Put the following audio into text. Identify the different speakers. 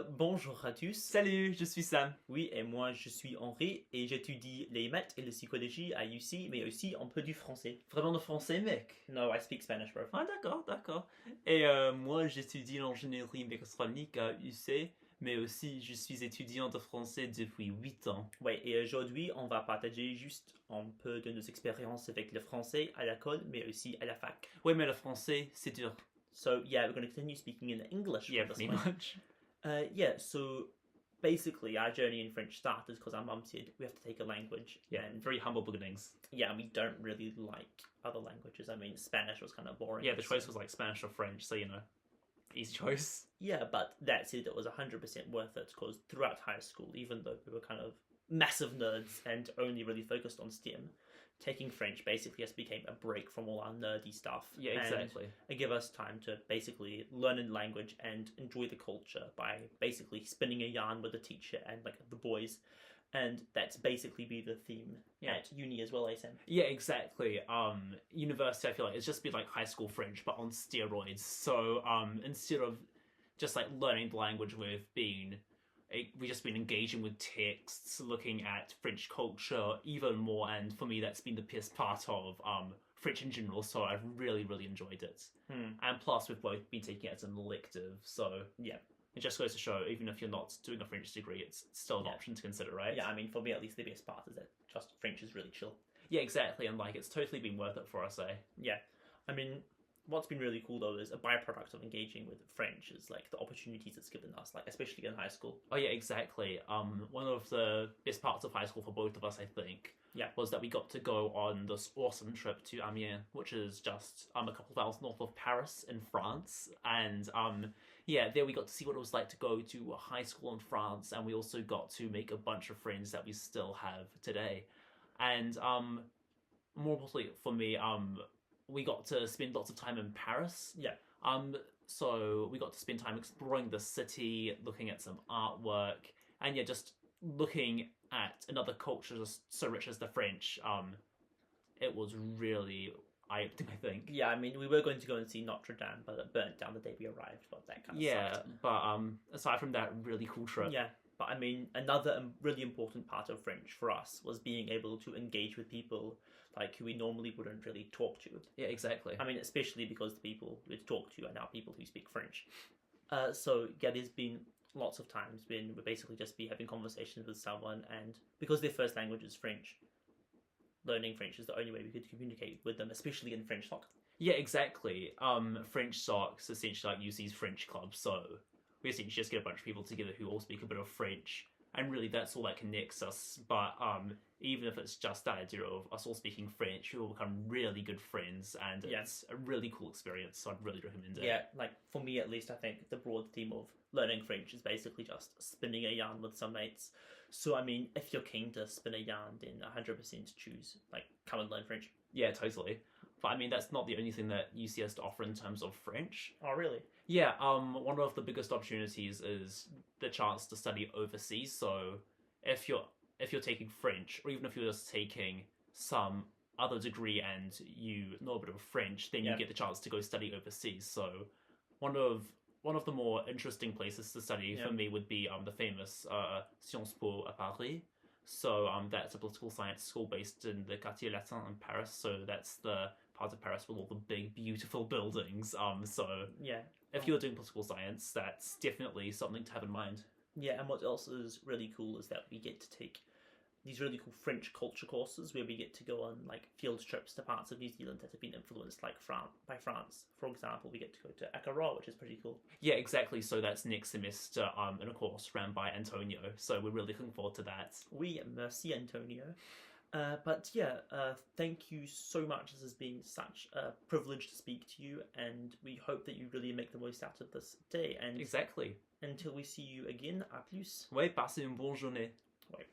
Speaker 1: Bonjour à tous.
Speaker 2: Salut, je suis Sam.
Speaker 1: Oui, et moi je suis Henri et j'étudie les maths et la psychologie à UC, mais aussi un peu du français.
Speaker 2: Vraiment de français, mec.
Speaker 1: No, I speak Spanish, bro.
Speaker 2: Ah d'accord, d'accord. Et moi, j'étudie l'ingénierie mécatronique à UC, mais aussi je suis étudiant de français depuis 8 ans.
Speaker 1: Ouais, et aujourd'hui on va partager juste un peu de nos expériences avec le français à l'école, mais aussi à la fac.
Speaker 2: Ouais, mais le français, c'est dur.
Speaker 1: So yeah, we're going to continue speaking in English
Speaker 2: Yeah,
Speaker 1: from this
Speaker 2: pretty
Speaker 1: point.
Speaker 2: much.
Speaker 1: Yeah, so basically our journey in French started because our mum said we have to take a language.
Speaker 2: Yeah,
Speaker 1: And
Speaker 2: very humble beginnings.
Speaker 1: yeah, we don't really like other languages. I mean, Spanish was kind of boring.
Speaker 2: Yeah, the choice
Speaker 1: so-
Speaker 2: was like Spanish or French, so you know, easy choice.
Speaker 1: Yeah, but that said, it was 100% worth it because throughout high school, even though we were kind of massive nerds and only really focused on STEM, taking French basically just became a break from all our nerdy stuff.
Speaker 2: Yeah,
Speaker 1: and
Speaker 2: exactly.
Speaker 1: it gave us time to basically learn a language and enjoy the culture by basically spinning a yarn with the teacher and like the boys. And that's basically be the theme at uni as well, Sam.
Speaker 2: Yeah, exactly. University, I feel like it's just been like high school French, but on steroids. So, instead of just like learning the language, we've just been engaging with texts, looking at French culture even more, and for me, that's been the best part of French in general. So I've really, really enjoyed it. And plus, we've both been taking it as an elective, so
Speaker 1: Yeah.
Speaker 2: it just goes to show, even if you're not doing a French degree, it's still an option to consider, right?
Speaker 1: Yeah, I mean, for me at least, the best part is that just French is really chill.
Speaker 2: Yeah, exactly, and like it's totally been worth it for us, eh?
Speaker 1: Yeah, I mean, what's been really cool though is a byproduct of engaging with French is like the opportunities it's given us, like especially in high school.
Speaker 2: Oh yeah, exactly. One of the best parts of high school for both of us, I think, was that we got to go on this awesome trip to Amiens, which is just a couple of hours north of Paris in France, and yeah, there we got to see what it was like to go to a high school in France, and we also got to make a bunch of friends that we still have today, and more importantly for me, we got to spend lots of time in Paris.
Speaker 1: Yeah.
Speaker 2: So we got to spend time exploring the city, looking at some artwork, and yeah, just looking at another culture just so rich as the French. It was really eye-opening, I think.
Speaker 1: Yeah, I mean, we were going to go and see Notre Dame, but it burnt down the day we arrived, but that kind of sucked.
Speaker 2: But aside from that really cool trip.
Speaker 1: Yeah, but I mean, another really important part of French for us was being able to engage with people like who we normally wouldn't really talk to.
Speaker 2: Yeah, exactly.
Speaker 1: I mean, especially because the people we talk to are now people who speak French. So yeah, there's been lots of times when we basically just be having conversations with someone, and because their first language is French, learning French is the only way we could communicate with them, especially in French soccer.
Speaker 2: Yeah, exactly. French socks essentially like UC's French club, so we essentially just get a bunch of people together who all speak a bit of French, and really that's all that connects us. But even if it's just that idea of us all speaking French, we will become really good friends, and it's a really cool experience, so I'd really recommend it.
Speaker 1: Yeah, like for me at least, I think the broad theme of learning French is basically just spinning a yarn with some mates. So I mean, if you're keen to spin a yarn, then 100% choose, like, come and learn French.
Speaker 2: Yeah, totally. But I mean, that's not the only thing that UC has to offer in terms of French.
Speaker 1: Oh, really?
Speaker 2: Yeah, one of the biggest opportunities is the chance to study overseas. So if you're taking French, or even if you're just taking some other degree and you know a bit of French, then you get the chance to go study overseas. So one of the more interesting places to study for me would be the famous Sciences Po à Paris. So that's a political science school based in the Quartier Latin in Paris. So that's the part of Paris with all the big, beautiful buildings. So
Speaker 1: yeah,
Speaker 2: if you're doing political science, that's definitely something to have in mind.
Speaker 1: Yeah, and what else is really cool is that we get to take these really cool French culture courses where we get to go on like field trips to parts of New Zealand that have been influenced like by France. For example, we get to go to Akara, which is pretty cool.
Speaker 2: Yeah, exactly. So that's next semester in a course ran by Antonio. So we're really looking forward to that.
Speaker 1: Oui, merci Antonio. But yeah, thank you so much. This has been such a privilege to speak to you, and we hope that you really make the most out of this day. And
Speaker 2: exactly.
Speaker 1: Until we see you again, à plus.
Speaker 2: Ouais, passez une bonne journée.
Speaker 1: Ouais.